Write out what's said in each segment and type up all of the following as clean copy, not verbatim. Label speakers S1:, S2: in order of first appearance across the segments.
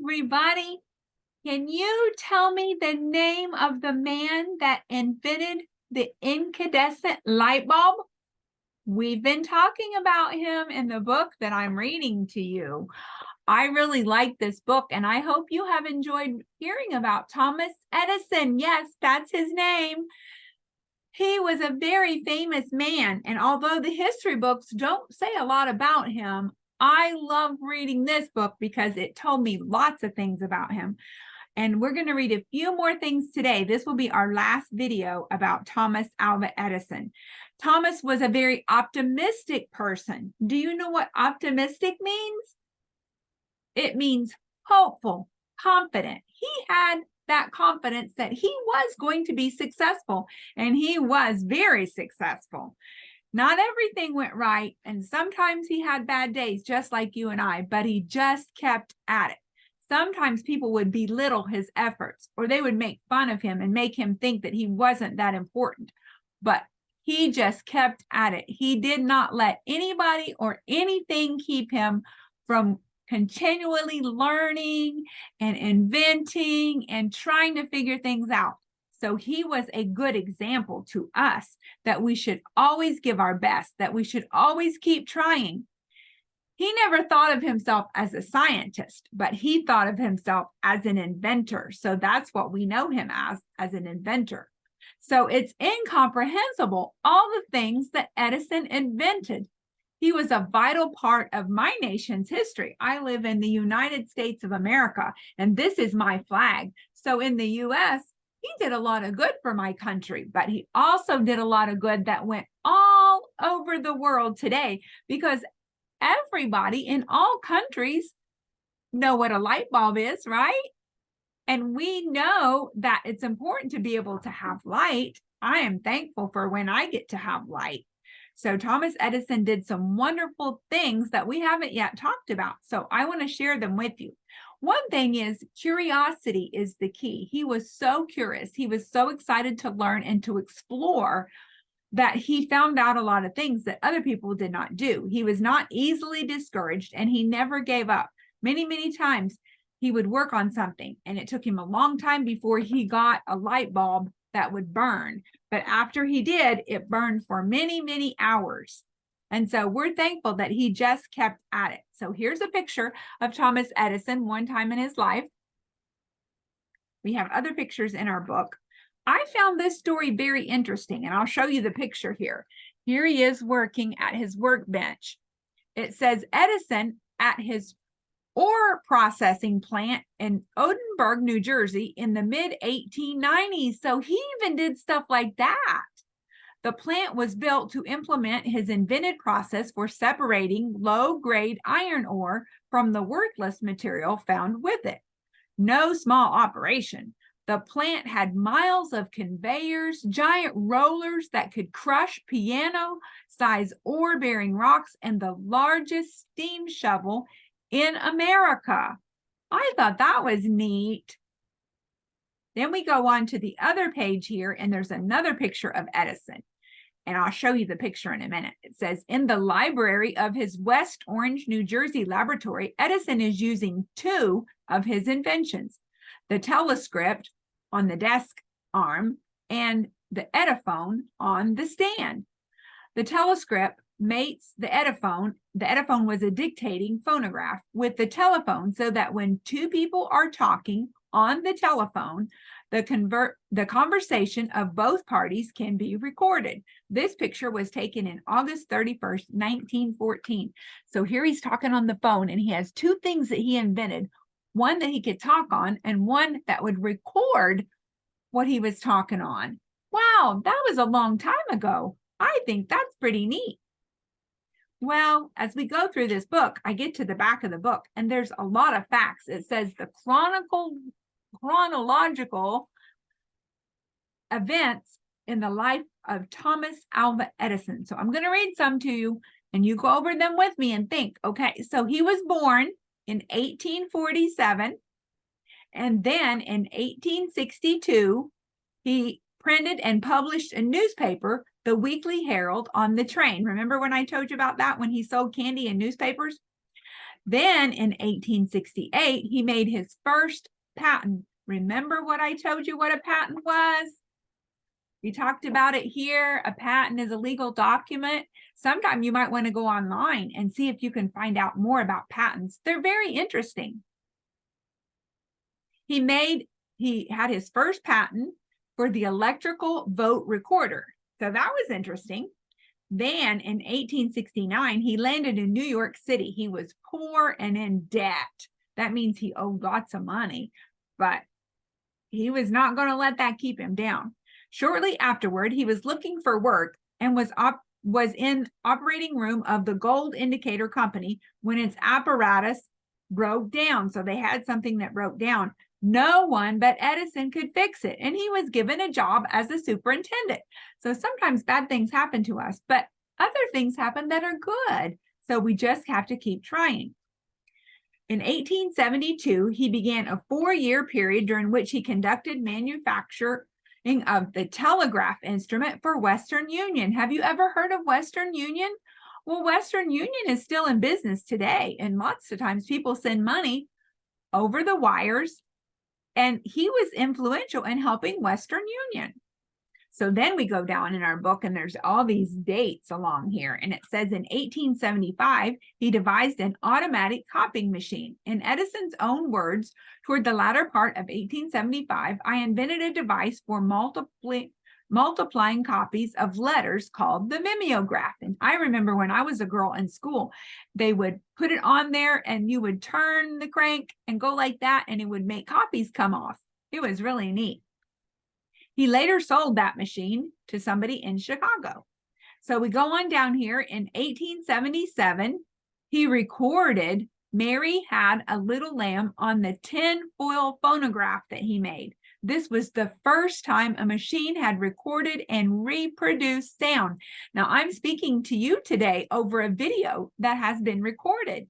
S1: Everybody, can you tell me the name of the man that invented the incandescent light bulb? We've been talking about him in the book that I'm reading to you. I really like this book, and I hope you have enjoyed hearing about Thomas Edison. Yes, that's his name. He was a very famous man, and although the history books don't say a lot about him, I love reading this book because it told me lots of things about him. And we're going to read a few more things today. This will be our last video about Thomas Alva Edison. Thomas was a very optimistic person. Do you know what optimistic means? It means hopeful, confident. He had that confidence that he was going to be successful, and he was very successful. Not everything went right, and sometimes he had bad days, just like you and I, but he just kept at it. Sometimes people would belittle his efforts, or they would make fun of him and make him think that he wasn't that important. But he just kept at it. He did not let anybody or anything keep him from continually learning and inventing and trying to figure things out. So he was a good example to us that we should always give our best, that we should always keep trying. He never thought of himself as a scientist, but he thought of himself as an inventor. So that's what we know him as an inventor. So it's incomprehensible, all the things that Edison invented. He was a vital part of my nation's history. I live in the United States of America, and this is my flag. So in the U.S., he did a lot of good for my country, but he also did a lot of good that went all over the world today, because everybody in all countries know what a light bulb is, right? And we know that it's important to be able to have light. I am thankful for when I get to have light. So Thomas Edison did some wonderful things that we haven't yet talked about. So I want to share them with you. One thing is curiosity is the key. He was so curious. He was so excited to learn and to explore that he found out a lot of things that other people did not do. He was not easily discouraged, and he never gave up. Many, many times he would work on something, and it took him a long time before he got a light bulb that would burn. But after he did, it burned for many, many hours. And so we're thankful that he just kept at it. So here's a picture of Thomas Edison one time in his life. We have other pictures in our book. I found this story very interesting, and I'll show you the picture here. Here he is working at his workbench. It says Edison at his ore processing plant in Odenburg, New Jersey in the mid-1890s. So he even did stuff like that. The plant was built to implement his invented process for separating low-grade iron ore from the worthless material found with it. No small operation. The plant had miles of conveyors, giant rollers that could crush piano-sized ore-bearing rocks, and the largest steam shovel in America. I thought that was neat. Then we go on to the other page here, and there's another picture of Edison. And I'll show you the picture in a minute. It says, in the library of his West Orange, New Jersey laboratory, Edison is using two of his inventions, the telescope on the desk arm and the Ediphone on the stand. The telescope mates the Ediphone. The Ediphone was a dictating phonograph with the telephone, so that when two people are talking on the telephone, the conversation of both parties can be recorded. This picture was taken in August 31st, 1914. So here he's talking on the phone, and he has two things that he invented, one that he could talk on and one that would record what he was talking on. Wow, that was a long time ago. I think that's pretty neat. Well, as we go through this book, I get to the back of the book, and there's a lot of facts. It says the chronological events in the life of Thomas Alva Edison. So I'm going to read some to you, and you go over them with me and think, okay, so he was born in 1847, and then in 1862, he printed and published a newspaper, the Weekly Herald, on the train. Remember when I told you about that, when he sold candy in newspapers? Then in 1868, he made his first patent. Remember what I told you what a patent was? We talked about it here. A patent is a legal document. Sometime you might want to go online and see if you can find out more about patents. They're very interesting. He had his first patent for the electrical vote recorder. So that was interesting. Then in 1869, he landed in New York City. He was poor and in debt. That means he owed lots of money, but he was not going to let that keep him down. Shortly afterward, he was looking for work and was in operating room of the Gold Indicator Company when its apparatus broke down. So they had something that broke down. No one but Edison could fix it, and he was given a job as a superintendent. So sometimes bad things happen to us, but other things happen that are good. So we just have to keep trying. In 1872, he began a 4-year period during which he conducted manufacturing of the telegraph instrument for Western Union. Have you ever heard of Western Union? Well, Western Union is still in business today, and lots of times people send money over the wires, and he was influential in helping Western Union. So then we go down in our book, and there's all these dates along here, and it says in 1875, he devised an automatic copying machine. In Edison's own words, toward the latter part of 1875, I invented a device for multiplying copies of letters called the mimeograph. And I remember when I was a girl in school, they would put it on there and you would turn the crank and go like that, and it would make copies come off. It was really neat. He later sold that machine to somebody in Chicago. So we go on down here. In 1877, he recorded Mary Had a Little Lamb on the tin-foil phonograph that he made. This was the first time a machine had recorded and reproduced sound. Now, I'm speaking to you today over a video that has been recorded.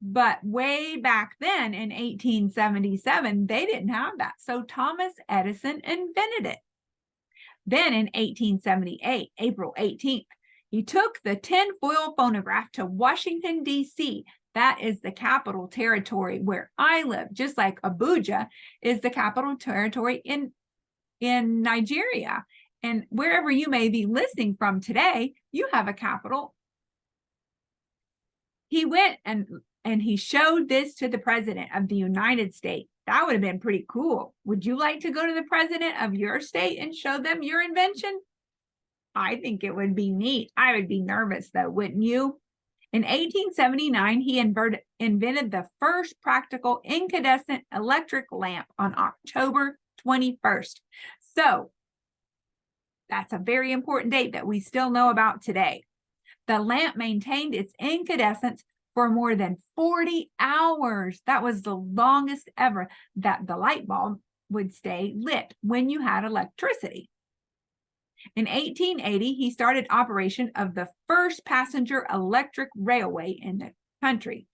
S1: But way back then in 1877, they didn't have that. So Thomas Edison invented it. Then in 1878, April 18th, he took the tin-foil phonograph to Washington, D.C. That is the capital territory where I live, just like Abuja is the capital territory in Nigeria. And wherever you may be listening from today, you have a capital. He went and he showed this to the president of the United States. That would have been pretty cool. Would you like to go to the president of your state and show them your invention? I think it would be neat. I would be nervous though, wouldn't you? In 1879, he invented the first practical incandescent electric lamp on October 21st. So that's a very important date that we still know about today. The lamp maintained its incandescence for more than 40 hours. That was the longest ever that the light bulb would stay lit when you had electricity. In 1880, he started operation of the first passenger electric railway in the country.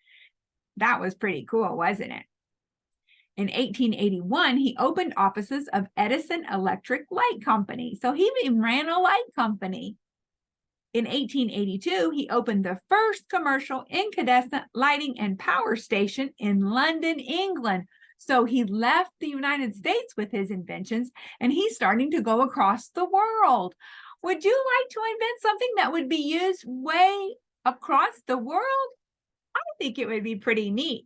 S1: That was pretty cool, wasn't it? In 1881, he opened offices of Edison Electric Light Company. So he even ran a light company. In 1882, he opened the first commercial incandescent lighting and power station in London, England. So he left the United States with his inventions, and he's starting to go across the world. Would you like to invent something that would be used way across the world? I think it would be pretty neat.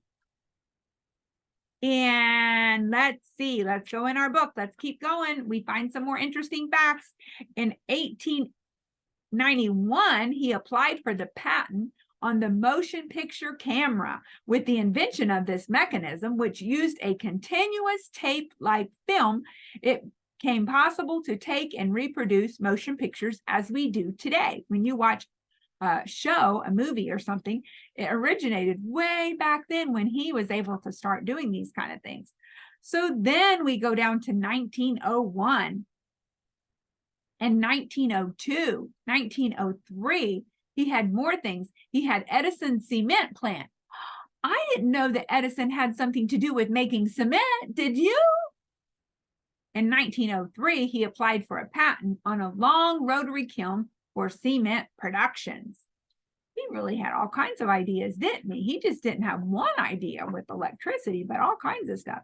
S1: And let's see, let's go in our book. Let's keep going. We find some more interesting facts. In 1891, he applied for the patent on the motion picture camera. With the invention of this mechanism, which used a continuous tape-like film, it became possible to take and reproduce motion pictures as we do today. When you watch a show, a movie or something, it originated way back then when he was able to start doing these kind of things. So then we go down to 1901. And 1902, 1903, he had more things. He had Edison cement plant. I didn't know that Edison had something to do with making cement. Did you? In 1903, he applied for a patent on a long rotary kiln for cement productions. He really had all kinds of ideas, didn't he? He just didn't have one idea with electricity, but all kinds of stuff.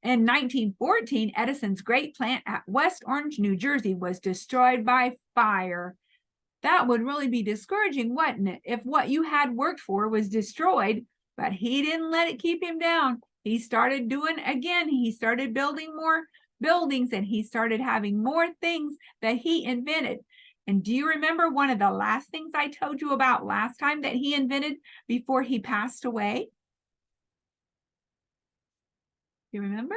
S1: In 1914, Edison's great plant at West Orange, New Jersey, was destroyed by fire. That would really be discouraging, wouldn't it, if what you had worked for was destroyed? But he didn't let it keep him down. He started doing again. He started building more buildings, and he started having more things that he invented. And do you remember one of the last things I told you about last time that he invented before he passed away? You remember?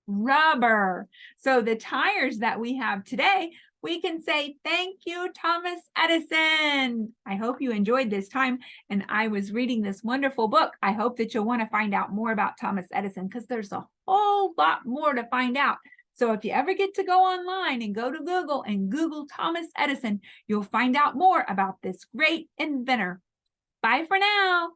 S1: Rubber. So the tires that we have today, we can say, thank you, Thomas Edison. I hope you enjoyed this time. And I was reading this wonderful book. I hope that you'll want to find out more about Thomas Edison, because there's a whole lot more to find out. So if you ever get to go online and go to Google and Google Thomas Edison, you'll find out more about this great inventor. Bye for now.